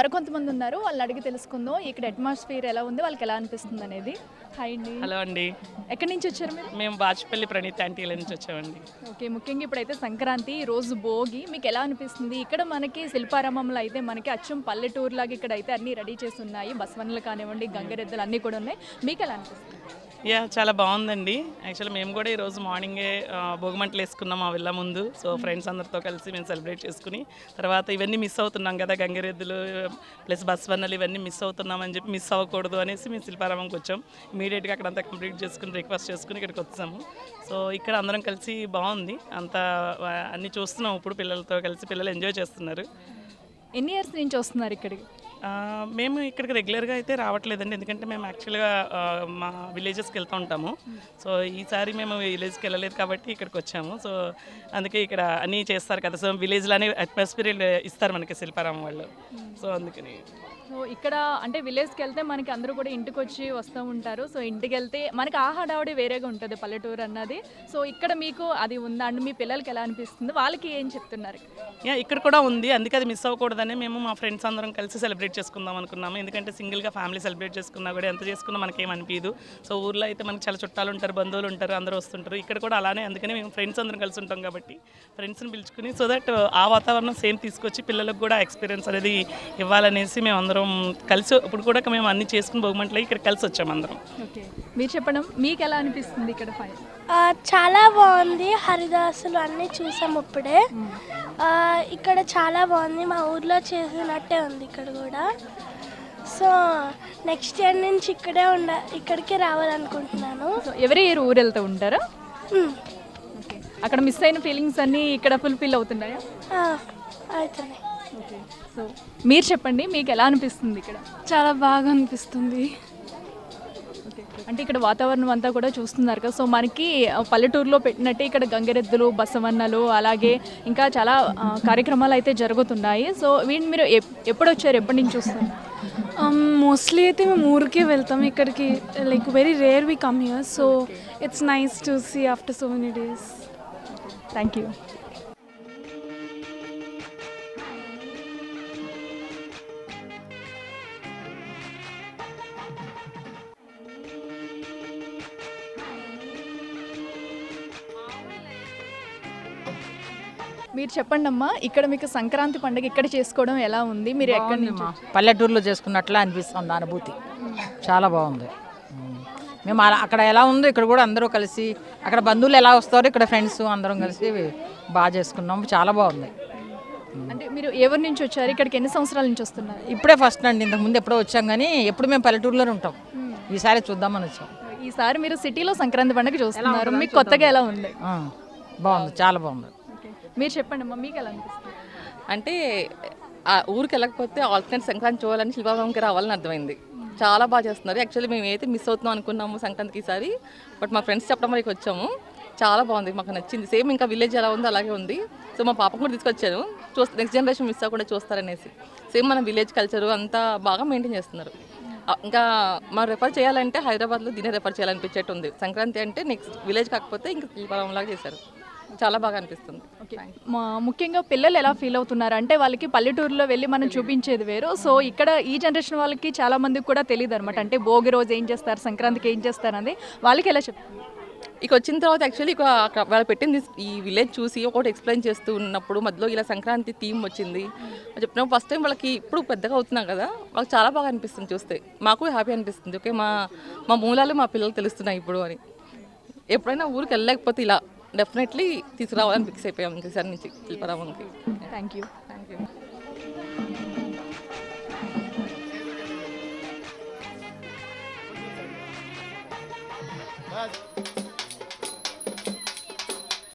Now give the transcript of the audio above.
మరికొంతమంది ఉన్నారు, వాళ్ళని అడిగి తెలుసుకుందాం ఇక్కడ అట్మాస్ఫియర్ ఎలా ఉంది, వాళ్ళకి ఎలా అనిపిస్తుంది అనేది. హాయ్ అండి. హలో అండి. ఎక్కడి నుంచి వచ్చారు మీరు? మేము బాచుపల్లి ప్రణీత్ ఆంటీల నుంచి వచ్చామండి. ఓకే, ముఖ్యంగా ఇప్పుడైతే సంక్రాంతి రోజు భోగి, మీకు ఎలా అనిపిస్తుంది? ఇక్కడ మనకి శిల్పారామంలో అయితే మనకి అచ్చం పల్లెటూరు లాగా ఇక్కడ అయితే అన్నీ రెడీ చేసి ఉన్నాయి, బస్వన్లు కానివ్వండి, గంగరెద్దులు అన్నీ కూడా ఉన్నాయి. మీకు ఎలా అనిపిస్తుంది? చాలా బాగుందండి. యాక్చువల్లీ మేము కూడా ఈరోజు మార్నింగే భోగిమంటలు వేసుకున్నాం మా వెళ్ళ ముందు. సో ఫ్రెండ్స్ అందరితో కలిసి మేము సెలబ్రేట్ చేసుకుని తర్వాత ఇవన్నీ మిస్ అవుతున్నాం కదా, గంగిరెద్దులు ప్లస్ బస్వన్నలు ఇవన్నీ మిస్ అవుతున్నామని చెప్పి మిస్ అవ్వకూడదు అనేసి మేము శిల్పారామంకి వచ్చాం. ఇమీడియట్గా అక్కడ అంతా కంప్లీట్ చేసుకుని బ్రేక్ఫాస్ట్ చేసుకుని ఇక్కడికి వచ్చాము. సో ఇక్కడ అందరం కలిసి బాగుంది, అంతా అన్నీ చూస్తున్నాం. ఇప్పుడు పిల్లలతో కలిసి పిల్లలు ఎంజాయ్ చేస్తున్నారు. ఎన్ని ఇయర్స్ నుంచి వస్తున్నారు ఇక్కడికి? మేము ఇక్కడికి రెగ్యులర్గా అయితే రావట్లేదండి, ఎందుకంటే మేము యాక్చువల్గా మా విలేజెస్కి వెళ్తూ ఉంటాము. సో ఈసారి మేము విలేజ్కి వెళ్ళలేదు కాబట్టి ఇక్కడికి వచ్చాము. సో అందుకే ఇక్కడ అన్నీ చేస్తారు కదా, సో విలేజ్లోనే అట్మాస్ఫియర్ ఇస్తారు మనకి శిల్పారామం వాళ్ళు. సో అందుకని సో ఇక్కడ అంటే విలేజ్కి వెళ్తే మనకి అందరూ కూడా ఇంటికి వచ్చి వస్తూ ఉంటారు. సో ఇంటికి వెళ్తే మనకి ఆ హడావుడి వేరేగా ఉంటుంది పల్లెటూరు అన్నది. సో ఇక్కడ మీకు అది ఉందా అండి? మీ పిల్లలకి ఎలా అనిపిస్తుంది? వాళ్ళకి ఏం చెప్తున్నారు? ఇక్కడ కూడా ఉంది, అందుకే అది మిస్ అవ్వకూడదని మేము మా ఫ్రెండ్స్ అందరం కలిసి సెలబ్రేట్ చేసుకుందాం అనుకున్నాము. ఎందుకంటే సింగిల్గా ఫ్యామిలీ సెలబ్రేట్ చేసుకున్నా కూడా ఎంత చేసుకున్నా మనకేం అనిపించదు. సో ఊర్లో అయితే మనకి చాలా చుట్టాలు ఉంటారు, బంధువులు ఉంటారు, అందరూ వస్తుంటారు. ఇక్కడ కూడా అలానే, అందుకని మేము ఫ్రెండ్స్ అందరం కలిసి ఉంటాం కాబట్టి ఫ్రెండ్స్ని పిలుచుకుని సో దట్ ఆ వాతావరణం సేమ్ తీసుకొచ్చి పిల్లలకు కూడా ఎక్స్పీరియన్స్ అనేది ఇవ్వాలనేసి మేము అందరం కలిసి ఇప్పుడు కూడా మేము అన్ని చేసుకుని భోగిమంటలు ఇక్కడ కలిసి వచ్చాము అందరం. ఓకే, మీరు చెప్పడం మీకు ఎలా అనిపిస్తుంది ఇక్కడ? చాలా బాగుంది, హరిదాసులు అన్నీ చూసాము ఇప్పుడే. ఇక్కడ చాలా బాగుంది, మా ఊర్లో చేసినట్టే ఉంది ఇక్కడ కూడా. సో నెక్స్ట్ ఇయర్ నుంచి ఇక్కడికే రావాలనుకుంటున్నాను. ఎవరి ఇయర్ ఊరు వెళ్తూ ఉంటారా? ఓకే, అక్కడ మిస్ అయిన ఫీలింగ్స్ అన్నీ ఇక్కడ ఫుల్ఫిల్ అవుతున్నాయా? అవుతున్నాయి. ఓకే, సో మీరు చెప్పండి, మీకు ఎలా అనిపిస్తుంది ఇక్కడ? చాలా బాగా అనిపిస్తుంది. ఓకే, అంటే ఇక్కడ వాతావరణం అంతా కూడా చూస్తున్నారు కదా, సో మనకి పల్లెటూరులో పెట్టినట్టే ఇక్కడ గంగిరెద్దులు, బసవన్నలు, అలాగే ఇంకా చాలా కార్యక్రమాలు అయితే జరుగుతున్నాయి. సో వీటిని మీరు ఎప్పుడు వచ్చారు, ఎప్పటి నుంచి చూస్తున్నారు? మోస్ట్లీ అయితే మేము ఊరికే వెళ్తాం, ఇక్కడికి like very rare we come here. So it's nice to see after so many days. Thank you. మీరు చెప్పండి అమ్మా, ఇక్కడ మీకు సంక్రాంతి పండుగ ఇక్కడ చేసుకోవడం ఎలా ఉంది? మీరు ఎక్కడి నుంచి? పల్లెటూరులో చేసుకున్నట్లా అనిపిస్తుంది అనుభూతి, చాలా బాగుంది. మేము అక్కడ ఎలా ఉందో ఇక్కడ కూడా అందరూ కలిసి, అక్కడ బంధువులు ఎలా వస్తారో ఇక్కడ ఫ్రెండ్స్ అందరం కలిసి బాగా చేసుకున్నాం, చాలా బాగుంది. అంటే మీరు ఎవరి నుంచి వచ్చారు, ఇక్కడికి ఎన్ని సంవత్సరాల నుంచి వస్తున్నారు? ఇప్పుడే ఫస్ట్ అండి, ఇంతకుముందు ఎప్పుడో వచ్చాం కానీ ఎప్పుడు మేము పల్లెటూరులోనే ఉంటాం, ఈసారి చూద్దామని వచ్చాం. ఈసారి మీరు సిటీలో సంక్రాంతి పండుగ చూస్తున్నారు, మీకు కొత్తగా ఎలా ఉంది? బాగుంది, చాలా బాగుంది. మీరు చెప్పండి అమ్మా, మీకు ఎలా అనిపిస్తుంది? అంటే ఆ ఊరికి వెళ్ళకపోతే ఆల్టర్నేట్ సంక్రాంతి చూడాలని శిల్పారామంకి రావాలని అర్థమైంది. చాలా బాగా చేస్తున్నారు. యాక్చువల్లీ మేము అయితే మిస్ అవుతున్నాం అనుకున్నాము సంక్రాంతికి ఈసారి, బట్ మా ఫ్రెండ్స్ చెప్పడం వరకు వచ్చాము. చాలా బాగుంది, మాకు నచ్చింది. సేమ్ ఇంకా విలేజ్ ఎలా ఉందో అలాగే ఉంది. సో మా పాపకు కూడా తీసుకొచ్చాను, నెక్స్ట్ జనరేషన్ మిస్ అవ్వకుండా చూస్తారనేసి. సేమ్ మన విలేజ్ కల్చరు అంతా బాగా మెయింటైన్ చేస్తున్నారు. ఇంకా మనం రెఫర్ చేయాలంటే హైదరాబాద్లో దీనే రెఫర్ చేయాలనిపించేట్టు ఉంది. సంక్రాంతి అంటే నెక్స్ట్ విలేజ్ కాకపోతే ఇంకా శిల్పారామంలాగా చేశారు, చాలా బాగా అనిపిస్తుంది. ముఖ్యంగా పిల్లలు ఎలా ఫీల్ అవుతున్నారు అంటే, వాళ్ళకి పల్లెటూరులో వెళ్ళి మనం చూపించేది వేరు. సో ఇక్కడ ఈ జనరేషన్ వాళ్ళకి చాలా మందికి కూడా తెలియదు అనమాట, అంటే భోగి రోజు ఏం చేస్తారు, సంక్రాంతికి ఏం చేస్తారు అనేది వాళ్ళకి ఎలా చెప్తారు? ఇక వచ్చిన తర్వాత యాక్చువల్లీ వాళ్ళు పెట్టింది ఈ విలేజ్ చూసి ఒకటి ఎక్స్ప్లెయిన్ చేస్తూ ఉన్నప్పుడు మధ్యలో ఇలా సంక్రాంతి థీమ్ వచ్చింది చెప్పినప్పుడు ఫస్ట్ టైం వాళ్ళకి ఇప్పుడు పెద్దగా అవుతున్నాం కదా, వాళ్ళకి చాలా బాగా అనిపిస్తుంది చూస్తే. మాకు హ్యాపీ అనిపిస్తుంది, ఓకే మా మూలాలు మా పిల్లలు తెలుస్తున్నాయి ఇప్పుడు అని. ఎప్పుడైనా ఊరికి వెళ్ళలేకపోతే ఇలా డెఫినెట్లీ తీసుకురావాలని ఫిక్స్ అయిపోయాం ఈసారి నుంచి శిల్పారామంకి. Thank you. Thank you.